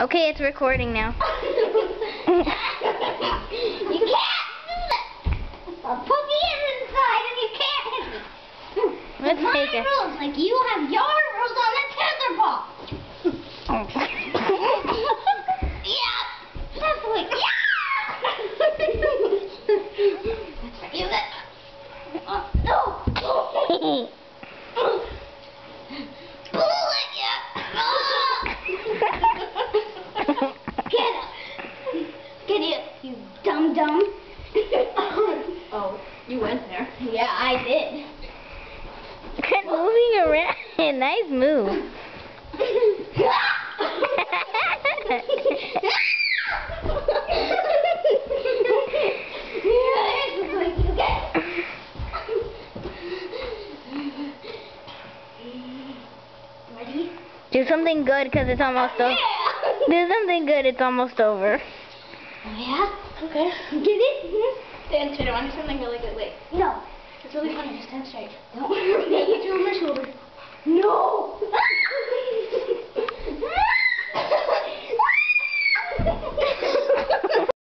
Okay, it's recording now. You can't do that. A puppy is inside and you can't hit me. Let's take it. rules, like you have your rules on the tether ball. Yeah, that's what. Yeah. That's right. You got. No. Pull it, yeah. Get up. Get it, you dum-dum. Oh, you went there. Yeah, I did. Quit moving around. Nice move. Ready? Do something good because it's almost over. Do something good, it's almost over. Oh, yeah? Okay. Get it? Stand straight. I want to do something really good. Wait. No. It's really funny. Just stand straight. Don't hurt me. Get you on my shoulder. No!